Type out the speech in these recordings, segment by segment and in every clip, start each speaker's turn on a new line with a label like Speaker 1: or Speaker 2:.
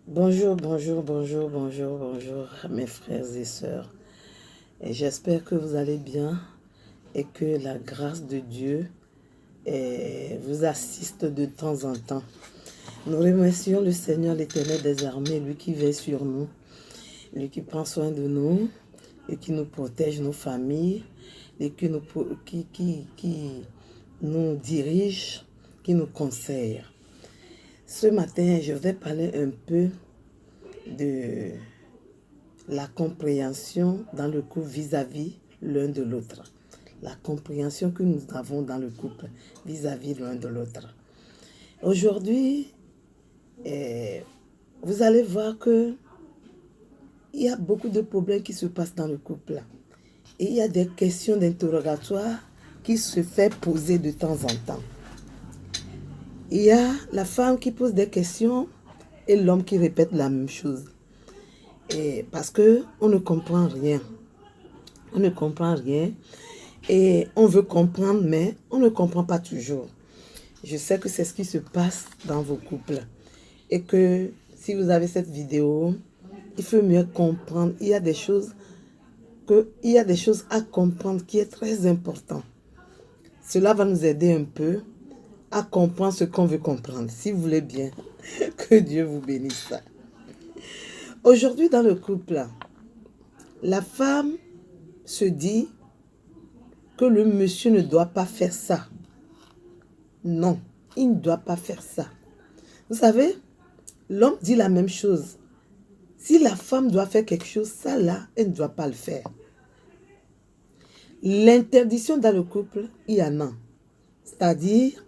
Speaker 1: Bonjour, bonjour, bonjour, bonjour, bonjour, mes frères et sœurs. Et j'espère que vous allez bien et que la grâce de Dieu vous assiste de temps en temps. Nous remercions le Seigneur, l'Éternel des armées, lui qui veille sur nous, lui qui prend soin de nous et qui nous protège, nos familles, et qui nous dirige, qui nous conseille. Ce matin, je vais parler un peu de la compréhension dans le couple vis-à-vis l'un de l'autre. La compréhension que nous avons dans le couple vis-à-vis l'un de l'autre. Aujourd'hui, vous allez voir que il y a beaucoup de problèmes qui se passent dans le couple. Et il y a des questions d'interrogatoire qui se fait poser de temps en temps. Il y a la femme qui pose des questions et l'homme qui répète la même chose. Et parce qu'on ne comprend rien. On ne comprend rien. Et on veut comprendre, mais on ne comprend pas toujours. Je sais que c'est ce qui se passe dans vos couples. Et que si vous avez cette vidéo, il faut mieux comprendre. Il y a des choses à comprendre qui est très important. Cela va nous aider un peu à comprendre ce qu'on veut comprendre. Si vous voulez bien, que Dieu vous bénisse. Aujourd'hui, dans le couple, la femme se dit que le monsieur ne doit pas faire ça. Non, il ne doit pas faire ça. Vous savez, l'homme dit la même chose. Si la femme doit faire quelque chose, ça là, elle ne doit pas le faire. L'interdiction dans le couple, il y en a. C'est-à-dire,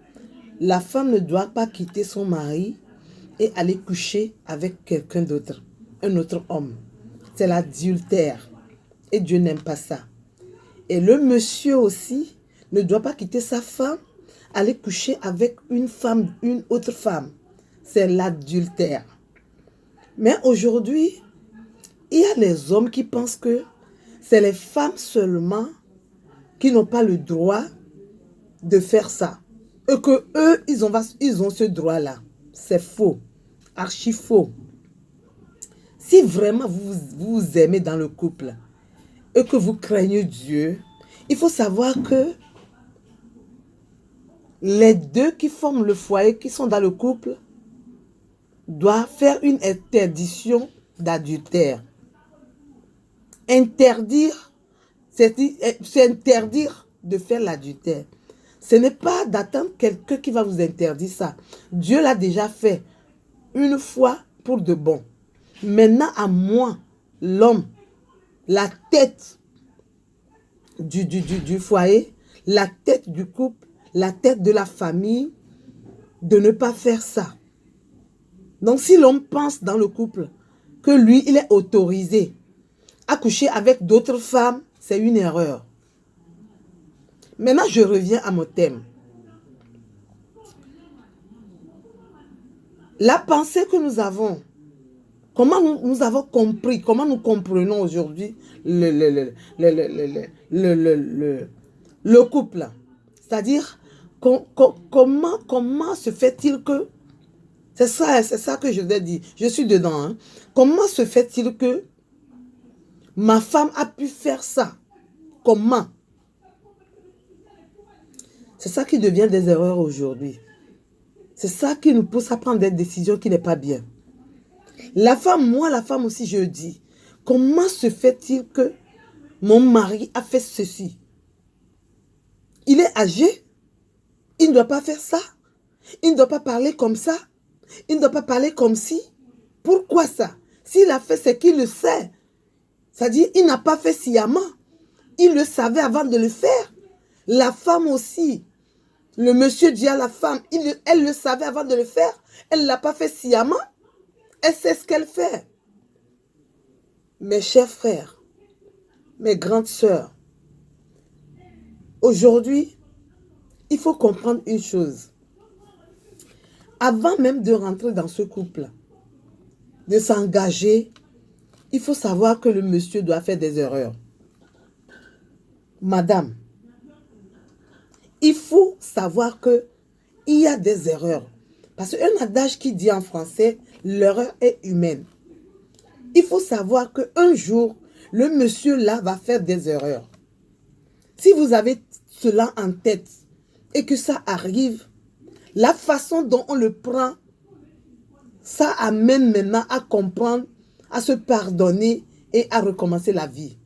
Speaker 1: la femme ne doit pas quitter son mari et aller coucher avec quelqu'un d'autre, un autre homme. C'est l'adultère. Et Dieu n'aime pas ça. Et le monsieur aussi ne doit pas quitter sa femme, aller coucher avec une autre femme. C'est l'adultère. Mais aujourd'hui, il y a les hommes qui pensent que c'est les femmes seulement qui n'ont pas le droit de faire ça. Et que eux, ils ont ce droit-là. C'est faux. Archi faux. Si vraiment vous vous aimez dans le couple et que vous craignez Dieu, il faut savoir que les deux qui forment le foyer, qui sont dans le couple, doivent faire une interdiction d'adultère. Interdire, c'est interdire de faire l'adultère. Ce n'est pas d'attendre quelqu'un qui va vous interdire ça. Dieu l'a déjà fait une fois pour de bon. Maintenant, à moi, l'homme, la tête du foyer, la tête du couple, la tête de la famille, de ne pas faire ça. Donc, si l'homme pense dans le couple que lui, il est autorisé à coucher avec d'autres femmes, c'est une erreur. Maintenant, je reviens à mon thème. La pensée que nous avons, comment nous avons compris, comment nous comprenons aujourd'hui le couple. C'est-à-dire, comment se fait-il que, c'est ça que je vais dire, je suis dedans, hein. Comment se fait-il que ma femme a pu faire ça? Comment? C'est ça qui devient des erreurs aujourd'hui. C'est ça qui nous pousse à prendre des décisions qui n'est pas bien. La femme aussi, je dis, comment se fait-il que mon mari a fait ceci? Il est âgé, il ne doit pas faire ça, il ne doit pas parler comme ça, il ne doit pas parler comme si. Pourquoi ça? S'il a fait, c'est qu'il le sait. C'est-à-dire, il n'a pas fait sciemment. Il le savait avant de le faire. La femme aussi. Le monsieur dit à la femme, elle le savait avant de le faire. Elle ne l'a pas fait sciemment. Elle sait ce qu'elle fait. Mes chers frères, mes grandes sœurs, aujourd'hui, il faut comprendre une chose. Avant même de rentrer dans ce couple, de s'engager, il faut savoir que le monsieur doit faire des erreurs. Madame, il faut savoir qu'il y a des erreurs. Parce qu'un adage qui dit en français, l'erreur est humaine. Il faut savoir qu'un jour, le monsieur là va faire des erreurs. Si vous avez cela en tête et que ça arrive, la façon dont on le prend, ça amène maintenant à comprendre, à se pardonner et à recommencer la vie.